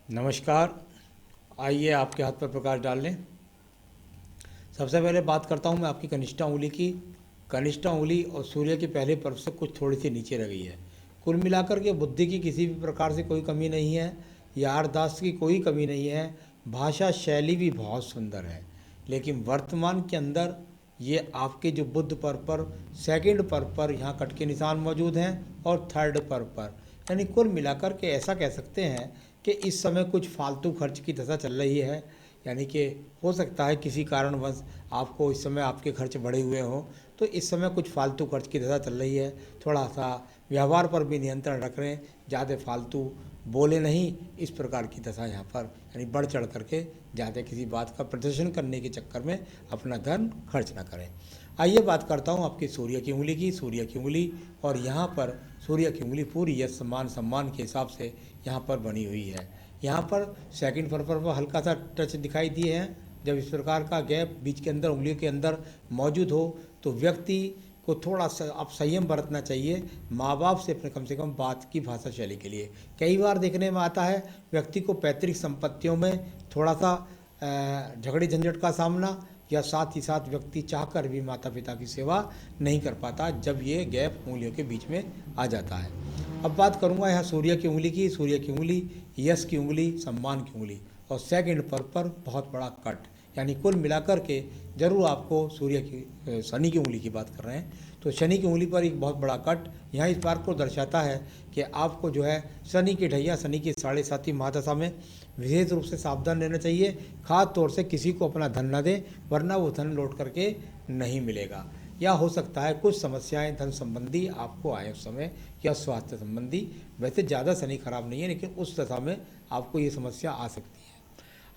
नमस्कार। आइए आपके हाथ पर प्रकाश डाल लें। सबसे पहले बात करता हूं मैं आपकी कनिष्ठा उंगली की। कनिष्ठा उंगली और सूर्य के पहले पर्व से कुछ थोड़ी सी नीचे रह गई है। कुल मिलाकर के बुद्धि की किसी भी प्रकार से कोई कमी नहीं है, याददाश्त की कोई कमी नहीं है, भाषा शैली भी बहुत सुंदर है। लेकिन वर्तमान के अंदर ये आपके जो बुद्ध पर्व पर सेकंड पर्व पर यहाँ कट के निशान मौजूद हैं और थर्ड पर्व पर, यानी कुल मिलाकर के ऐसा कह सकते हैं कि इस समय कुछ फालतू खर्च की दशा चल रही है। यानी कि हो सकता है किसी कारणवश आपको इस समय आपके खर्च बढ़े हुए हों, तो इस समय कुछ फालतू खर्च की दशा चल रही है। थोड़ा सा व्यवहार पर भी नियंत्रण रख रहे हैं, ज़्यादा फालतू बोले नहीं, इस प्रकार की दशा यहाँ पर, यानी बढ़ चढ़ करके ज़्यादा किसी बात का प्रदर्शन करने के चक्कर में अपना धन खर्च ना करें। आइए बात करता हूँ आपकी सूर्य की उंगली की। सूर्य की उंगली और यहाँ पर सूर्य की उंगली पूरी यश सम्मान सम्मान के हिसाब से यहाँ पर बनी हुई है। यहाँ पर सेकंड पर हल्का सा टच दिखाई दिए हैं। जब इस प्रकार का गैप बीच के अंदर उंगलियों के अंदर मौजूद हो तो व्यक्ति को थोड़ा सा अब संयम बरतना चाहिए माँ बाप से अपने कम से कम बात की भाषा शैली के लिए। कई बार देखने में आता है व्यक्ति को पैतृक संपत्तियों में थोड़ा सा झगड़े झंझट का सामना, या साथ ही साथ व्यक्ति चाहकर भी माता पिता की सेवा नहीं कर पाता जब ये गैप उंगलियों के बीच में आ जाता है। अब बात करूंगा यहाँ सूर्य की उंगली की। सूर्य की उंगली, यश की उंगली, सम्मान की उंगली और सेकंड पर बहुत बड़ा कट, यानी कुल मिलाकर के जरूर आपको सूर्य की शनि की उंगली की बात कर रहे हैं तो शनि की उंगली पर एक बहुत बड़ा कट यहाँ इस बात को दर्शाता है कि आपको जो है शनि की ढैया, शनि की 7.5 महादशा में विशेष रूप से सावधान रहना चाहिए। खास तौर से किसी को अपना धन न दें, वरना वो धन लौट करके नहीं मिलेगा। या हो सकता है कुछ समस्याएं धन संबंधी आपको आए उस समय, या स्वास्थ्य संबंधी। वैसे ज़्यादा शनि खराब नहीं है, लेकिन उस दशा में आपको ये समस्या आ सकती है।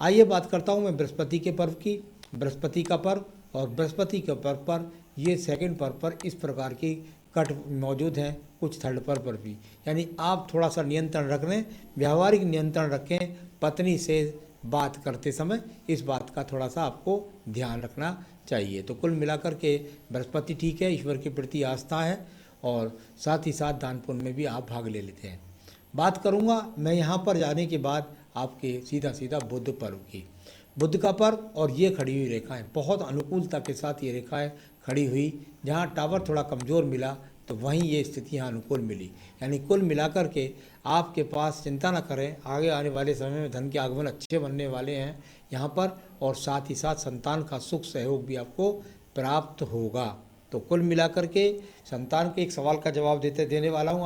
आइए बात करता हूँ मैं बृहस्पति के पर्व की। बृहस्पति का पर्व और बृहस्पति के पर्व पर ये सेकंड पर्व पर इस प्रकार की कट मौजूद हैं, कुछ थर्ड पर्व पर भी। यानी आप थोड़ा सा नियंत्रण रख लें, व्यावहारिक नियंत्रण रखें। पत्नी से बात करते समय इस बात का थोड़ा सा आपको ध्यान रखना चाहिए। तो कुल मिलाकर के बृहस्पति ठीक है, ईश्वर के प्रति आस्था है और साथ ही साथ दान पुण्य में भी आप भाग ले लेते हैं। बात करूंगा मैं यहाँ पर जाने के बाद आपके सीधा सीधा बुध पर्व की। बुध का पर्व और ये खड़ी हुई रेखाएं बहुत अनुकूलता के साथ ये रेखाएं खड़ी हुई। जहाँ टावर थोड़ा कमज़ोर मिला तो वहीं ये स्थिति यहाँ अनुकूल मिली। यानी कुल मिलाकर के आपके पास चिंता न करें, आगे आने वाले समय में धन के आगमन अच्छे बनने वाले हैं यहाँ पर, और साथ ही साथ संतान का सुख सहयोग भी आपको प्राप्त होगा। तो कुल मिलाकर के संतान के एक सवाल का जवाब देने वाला हूँ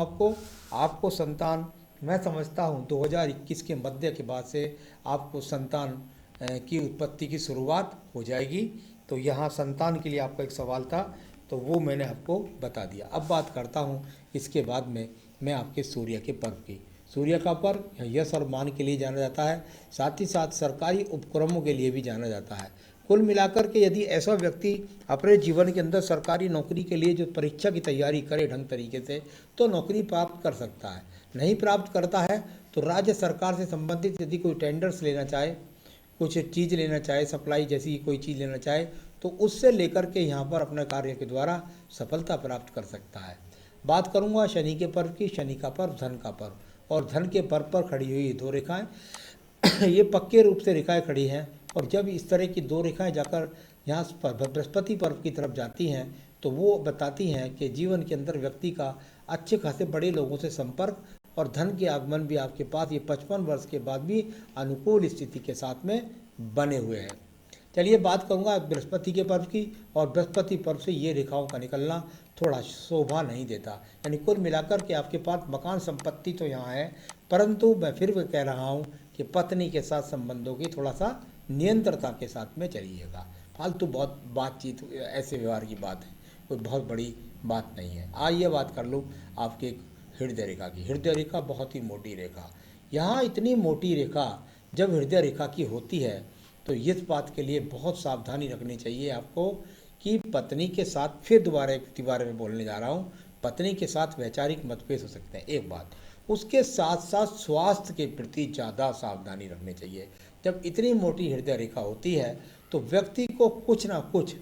आपको संतान, मैं समझता हूँ 2021 के मध्य के बाद से आपको संतान की उत्पत्ति की शुरुआत हो जाएगी। तो यहाँ संतान के लिए आपका एक सवाल था, तो वो मैंने आपको बता दिया। अब बात करता हूँ इसके बाद में मैं आपके सूर्य के पर्व की। सूर्य का पर्व यश और मान के लिए जाना जाता है, साथ ही साथ सरकारी उपक्रमों के लिए भी जाना जाता है। कुल मिलाकर के यदि ऐसा व्यक्ति अपने जीवन के अंदर सरकारी नौकरी के लिए जो परीक्षा की तैयारी करे ढंग तरीके से, तो नौकरी प्राप्त कर सकता है। नहीं प्राप्त करता है तो राज्य सरकार से संबंधित यदि कोई टेंडर्स लेना चाहे, कुछ चीज़ लेना चाहे, सप्लाई जैसी कोई चीज़ लेना चाहे, तो उससे लेकर के यहाँ पर अपने कार्य के द्वारा सफलता प्राप्त कर सकता है। बात करूँगा शनि के पर्व की। शनि का पर्व धन का पर्व, और धन के पर्व पर खड़ी हुई दो रेखाएं ये पक्के रूप से रेखाएं खड़ी हैं, और जब इस तरह की दो रेखाएं जाकर यहाँ बृहस्पति पर्व की तरफ जाती हैं तो वो बताती हैं कि जीवन के अंदर व्यक्ति का अच्छे खासे बड़े लोगों से संपर्क और धन के आगमन भी आपके पास ये 55 वर्ष के बाद भी अनुकूल स्थिति के साथ में बने हुए हैं। चलिए बात करूंगा बृहस्पति के पर्व की। और बृहस्पति पर्व से ये रेखाओं का निकलना थोड़ा शोभा नहीं देता। यानी कुल मिलाकर के आपके पास मकान संपत्ति तो यहाँ है, परंतु मैं फिर भी कह रहा हूँ कि पत्नी के साथ संबंधों की थोड़ा सा नियंत्रता के साथ में चलिएगा। फालतू बहुत बातचीत, ऐसे व्यवहार की बात है, कोई बहुत बड़ी बात नहीं है। आइए बात कर लूँ आपके हृदय रेखा की। हृदय रेखा बहुत ही मोटी रेखा। यहाँ इतनी मोटी रेखा जब हृदय रेखा की होती है तो इस बात के लिए बहुत सावधानी रखनी चाहिए आपको कि पत्नी के साथ, फिर दोबारा एक बारे में बोलने जा रहा हूँ, पत्नी के साथ वैचारिक मतभेद हो सकते हैं, एक बात। उसके साथ साथ स्वास्थ्य के प्रति ज़्यादा सावधानी रखनी चाहिए। जब इतनी मोटी हृदय रेखा होती है तो व्यक्ति को कुछ ना कुछ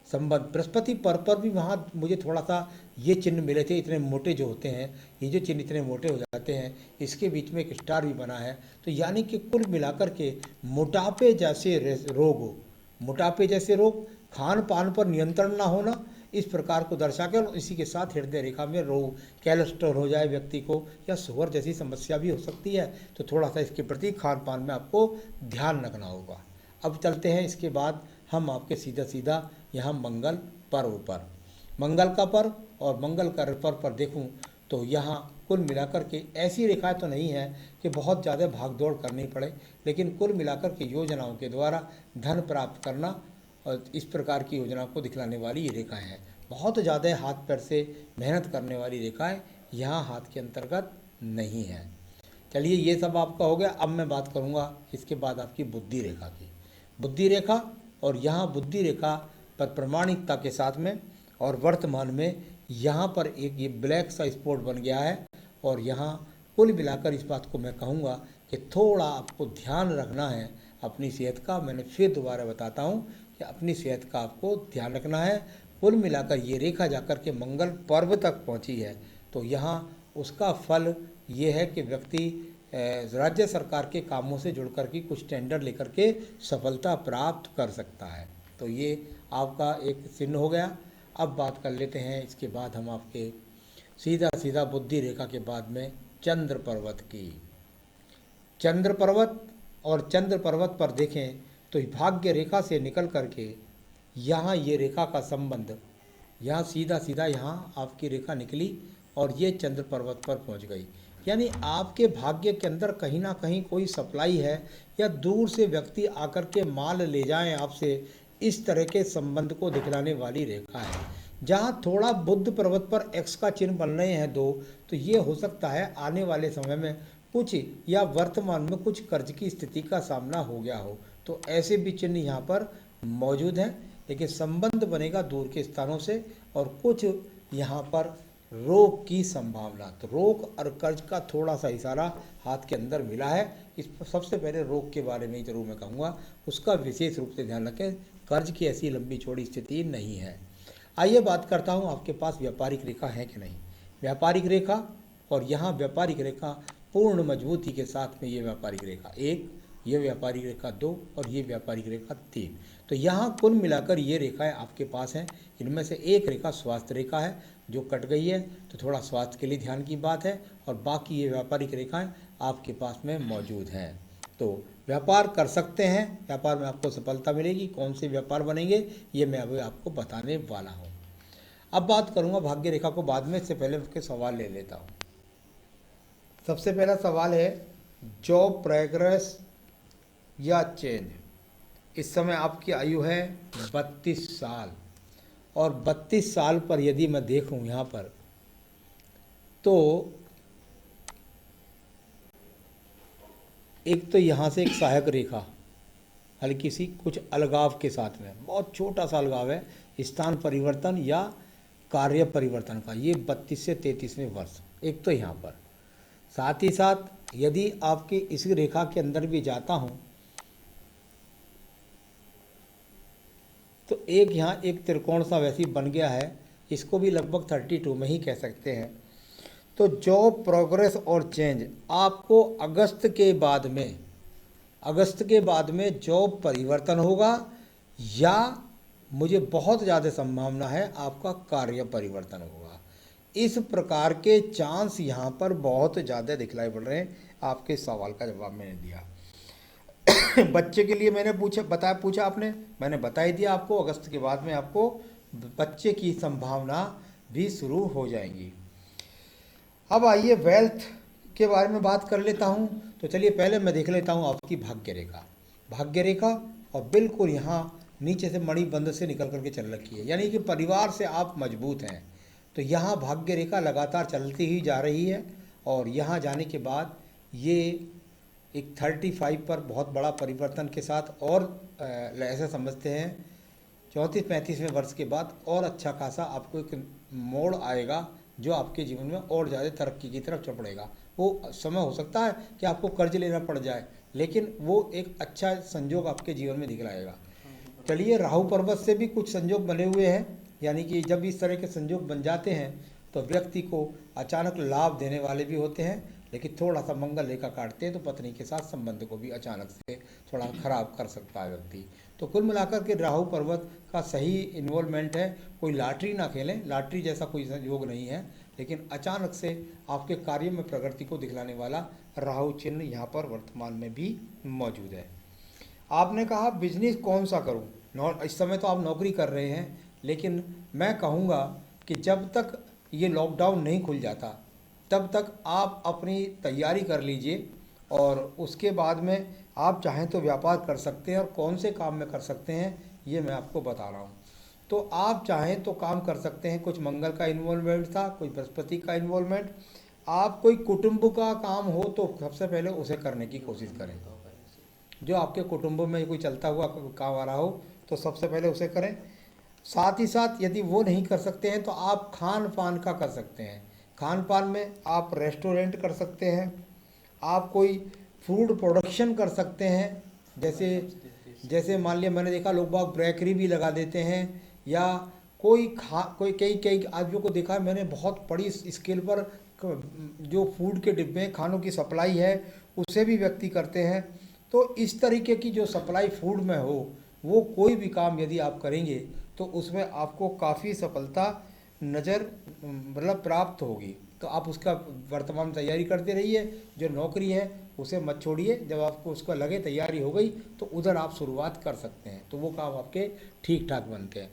संबंध। बृहस्पति पर भी वहाँ मुझे थोड़ा सा ये चिन्ह मिले थे, इतने मोटे जो होते हैं, ये जो चिन्ह इतने मोटे हो जाते हैं, इसके बीच में एक स्टार भी बना है। तो यानी कि कुल मिलाकर के मोटापे जैसे रोग, मोटापे जैसे रोग, खान पान पर नियंत्रण ना होना, इस प्रकार को दर्शा कर, इसी के साथ हृदय रेखा में रोग, कैलेस्ट्रॉल हो जाए व्यक्ति को, या शुगर जैसी समस्या भी हो सकती है। तो थोड़ा सा इसके प्रति खान पान में आपको ध्यान रखना होगा। अब चलते हैं इसके बाद हम आपके सीधा सीधा यहाँ मंगल पर्व पर, मंगल का पर्व और मंगल का पर्व पर देखूं तो यहाँ कुल मिलाकर के ऐसी रेखाएं तो नहीं है कि बहुत ज़्यादा भागदौड़ करनी पड़े, लेकिन कुल मिलाकर के योजनाओं के द्वारा धन प्राप्त करना और इस प्रकार की योजनाओं को दिखलाने वाली ये रेखाएं हैं। बहुत ज़्यादा हाथ पैर से मेहनत करने वाली रेखाएं यहाँ हाथ के अंतर्गत नहीं है। चलिए ये सब आपका हो गया। अब मैं बात करूँगा इसके बाद आपकी बुद्धि रेखा की। बुद्धि रेखा, और यहाँ बुद्धि रेखा पर प्रमाणिकता के साथ में और वर्तमान में यहाँ पर एक ये ब्लैक सा स्पॉट बन गया है। और यहाँ कुल मिलाकर इस बात को मैं कहूँगा कि थोड़ा आपको ध्यान रखना है अपनी सेहत का। मैंने फिर दोबारा बताता हूँ कि अपनी सेहत का आपको ध्यान रखना है। कुल मिलाकर ये रेखा जाकर के मंगल पर्व तक पहुँची है, तो यहाँ उसका फल ये है कि व्यक्ति राज्य सरकार के कामों से जुड़ कर के कुछ टेंडर लेकर के सफलता प्राप्त कर सकता है। तो ये आपका एक चिन्ह हो गया। अब बात कर लेते हैं इसके बाद हम आपके सीधा सीधा बुद्धि रेखा के बाद में चंद्र पर्वत की। चंद्र पर्वत, और चंद्र पर्वत पर देखें तो भाग्य रेखा से निकल करके यहाँ ये रेखा का संबंध, यहाँ सीधा सीधा यहाँ आपकी रेखा निकली और ये चंद्र पर्वत पर पहुँच गई। यानी आपके भाग्य के अंदर कहीं ना कहीं कोई सप्लाई है, या दूर से व्यक्ति आकर के माल ले जाएं आपसे, इस तरह के संबंध को दिखलाने वाली रेखा है। जहाँ थोड़ा बुध पर्वत पर एक्स का चिन्ह बन रहे हैं दो, तो ये हो सकता है आने वाले समय में कुछ या वर्तमान में कुछ कर्ज की स्थिति का सामना हो गया हो, तो ऐसे भी चिन्ह यहाँ पर मौजूद हैं। लेकिन संबंध बनेगा दूर के स्थानों से, और कुछ यहाँ पर रोग की संभावना, तो रोग और कर्ज का थोड़ा सा इशारा हाथ के अंदर मिला है। इस पर सबसे पहले रोग के बारे में ही जरूर मैं कहूँगा, उसका विशेष रूप से ध्यान रखें। कर्ज की ऐसी लंबी चौड़ी स्थिति नहीं है। आइए बात करता हूँ आपके पास व्यापारिक रेखा है कि नहीं। व्यापारिक रेखा, और यहाँ व्यापारिक रेखा पूर्ण मजबूती के साथ में ये व्यापारिक रेखा 1, ये व्यापारिक रेखा 2 और ये व्यापारिक रेखा 3। तो यहाँ कुल मिलाकर ये रेखाएं आपके पास हैं। इनमें से एक रेखा स्वास्थ्य रेखा है जो कट गई है, तो थोड़ा स्वास्थ्य के लिए ध्यान की बात है, और बाकी ये व्यापारिक रेखाएं आपके पास में मौजूद हैं। तो व्यापार कर सकते हैं, व्यापार में आपको सफलता मिलेगी। कौन से व्यापार बनेंगे ये मैं अभी आपको बताने वाला हूँ। अब बात करूँगा भाग्य रेखा को बाद में, इससे पहले उसके सवाल ले लेता हूँ। सबसे पहला सवाल है जॉब प्रोग्रेस या चेंज। इस समय आपकी आयु है 32 साल, और 32 साल पर यदि मैं देखूं यहाँ पर, तो एक तो यहाँ से एक सहायक रेखा हल्की सी कुछ अलगाव के साथ में, बहुत छोटा सा अलगाव है, स्थान परिवर्तन या कार्य परिवर्तन का, ये 32 से 33वें वर्ष एक तो यहाँ पर। साथ ही साथ यदि आपकी इस रेखा के अंदर भी जाता हूँ तो एक यहाँ एक त्रिकोण सा वैसे ही बन गया है, इसको भी लगभग 32 में ही कह सकते हैं। तो जॉब प्रोग्रेस और चेंज आपको अगस्त के बाद में जॉब परिवर्तन होगा, या मुझे बहुत ज़्यादा संभावना है आपका कार्य परिवर्तन होगा। इस प्रकार के चांस यहाँ पर बहुत ज़्यादा दिखलाई पड़ रहे हैं। आपके सवाल का जवाब मैंने दिया। बच्चे के लिए मैंने पूछा आपने, मैंने बता ही दिया आपको, अगस्त के बाद में आपको बच्चे की संभावना भी शुरू हो जाएंगी। अब आइए वेल्थ के बारे में बात कर लेता हूँ। तो चलिए पहले मैं देख लेता हूँ आपकी भाग्य रेखा, और बिल्कुल यहाँ नीचे से मणिबंध से निकल करके चल रखी है, यानी कि परिवार से आप मजबूत हैं। तो यहाँ भाग्य रेखा लगातार चलती ही जा रही है, और यहाँ जाने के बाद ये एक 35 पर बहुत बड़ा परिवर्तन के साथ, और ऐसा समझते हैं 34-35वें वर्ष के बाद और अच्छा खासा आपको एक मोड़ आएगा जो आपके जीवन में और ज़्यादा तरक्की की तरफ चढ़ेगा। वो समय हो सकता है कि आपको कर्ज लेना पड़ जाए, लेकिन वो एक अच्छा संजोग आपके जीवन में दिखलाएगा। चलिए, राहु पर्वत से भी कुछ संयोग बने हुए हैं, यानी कि जब इस तरह के संयोग बन जाते हैं तो व्यक्ति को अचानक लाभ देने वाले भी होते हैं, लेकिन थोड़ा सा मंगल रेखा काटते हैं तो पत्नी के साथ संबंध को भी अचानक से थोड़ा खराब कर सकता है व्यक्ति। तो कुल मिलाकर के राहु पर्वत का सही इन्वॉल्वमेंट है। कोई लॉटरी ना खेलें, लॉटरी जैसा कोई योग नहीं है, लेकिन अचानक से आपके कार्य में प्रगति को दिखलाने वाला राहु चिन्ह यहाँ पर वर्तमान में भी मौजूद है। आपने कहा बिजनेस कौन सा करूं? इस समय तो आप नौकरी कर रहे हैं, लेकिन मैं कहूँगा कि जब तक ये लॉकडाउन नहीं खुल जाता तब तक आप अपनी तैयारी कर लीजिए, और उसके बाद में आप चाहें तो व्यापार कर सकते हैं। और कौन से काम में कर सकते हैं ये मैं आपको बता रहा हूँ। तो आप चाहें तो काम कर सकते हैं, कुछ मंगल का इन्वॉल्वमेंट था, कुछ बृहस्पति का इन्वॉल्वमेंट। आप कोई कुटुंब का काम हो तो सबसे पहले उसे करने की कोशिश करें। जो आपके कुटुंब में कोई चलता हुआ काम आ रहा हो तो सबसे पहले उसे करें। साथ ही साथ यदि वो नहीं कर सकते हैं तो आप खान पान का कर सकते हैं। खान पान में आप रेस्टोरेंट कर सकते हैं, आप कोई फूड प्रोडक्शन कर सकते हैं। जैसे जैसे मान लिया, मैंने देखा लोग बाग बेकरी भी लगा देते हैं, या कोई कई कई आदमियों को देखा है मैंने, बहुत बड़ी स्केल पर जो फूड के डिब्बे खानों की सप्लाई है उसे भी व्यक्ति करते हैं। तो इस तरीके की जो सप्लाई फूड में हो, वो कोई भी काम यदि आप करेंगे तो उसमें आपको काफ़ी सफलता नज़र मतलब प्राप्त होगी। तो आप उसका वर्तमान तैयारी करते रहिए। जो नौकरी है उसे मत छोड़िए, जब आपको उसका लगे तैयारी हो गई तो उधर आप शुरुआत कर सकते हैं, तो वो काम आपके ठीक ठाक बनते हैं।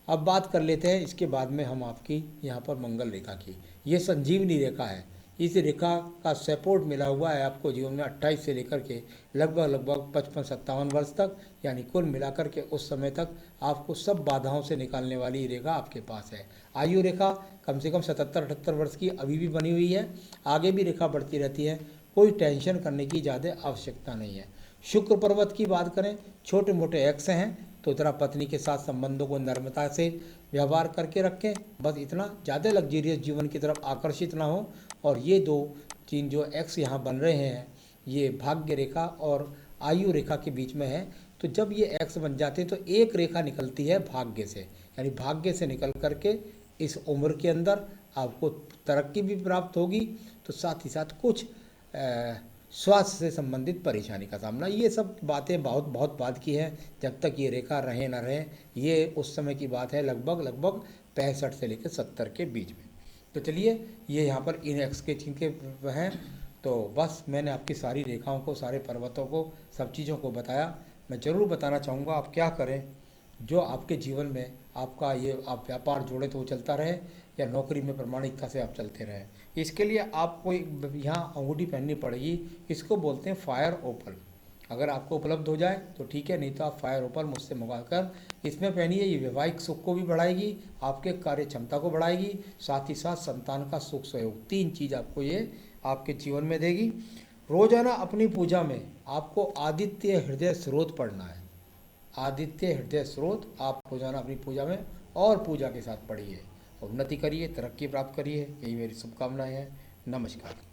अब बात कर लेते हैं इसके बाद में हम आपकी यहाँ पर मंगल रेखा की। ये संजीवनी रेखा है। इस रेखा का सपोर्ट मिला हुआ है आपको जीवन में 28 से लेकर के लगभग 55-57 वर्ष तक, यानी कुल मिलाकर के उस समय तक आपको सब बाधाओं से निकालने वाली रेखा आपके पास है। आयु रेखा कम से कम 77-78 वर्ष की अभी भी बनी हुई है, आगे भी रेखा बढ़ती रहती है, कोई टेंशन करने की ज़्यादा आवश्यकता नहीं है। शुक्र पर्वत की बात करें, छोटे मोटे एक्स हैं तो ज़रा पत्नी के साथ संबंधों को नम्रता से व्यवहार करके रखें, बस इतना, ज़्यादा लग्जरियस जीवन की तरफ आकर्षित ना हो। और ये दो चीन जो एक्स यहाँ बन रहे हैं ये भाग्य रेखा और आयु रेखा के बीच में है। तो जब ये एक्स बन जाते हैं तो एक रेखा निकलती है भाग्य से, यानी भाग्य से निकल करके इस उम्र के अंदर आपको तरक्की भी प्राप्त होगी, तो साथ ही साथ कुछ स्वास्थ्य से संबंधित परेशानी का सामना। ये सब बातें बहुत बात की है, जब तक ये रेखा रहे ना रहे, ये उस समय की बात है लगभग 65 से लेकर 70 के बीच में। तो चलिए, ये यहाँ पर इन एक्स के चिन्ह हैं। तो बस मैंने आपकी सारी रेखाओं को, सारे पर्वतों को, सब चीज़ों को बताया। मैं ज़रूर बताना चाहूँगा आप क्या करें जो आपके जीवन में आपका ये आप व्यापार जोड़े तो वो चलता रहे, या नौकरी में प्रामाणिकता से आप चलते रहें। इसके लिए आपको यहाँ अंगूठी पहननी पड़ेगी, इसको बोलते हैं फायर ओपल। अगर आपको उपलब्ध हो जाए तो ठीक है, नहीं तो आप फायर ओपल मुझसे मंगा कर इसमें पहनिए। ये वैवाहिक सुख को भी बढ़ाएगी, आपके कार्य क्षमता को बढ़ाएगी, साथ ही साथ संतान का सुख सहयोग, 3 चीज़ आपको ये आपके जीवन में देगी। रोजाना अपनी पूजा में आपको आदित्य हृदय स्रोत पढ़ना है। आदित्य हृदय स्रोत आप रोजाना अपनी पूजा में और पूजा के साथ पढ़िए, उन्नति करिए, तरक्की प्राप्त करिए। यही मेरी शुभकामनाएं हैं। नमस्कार।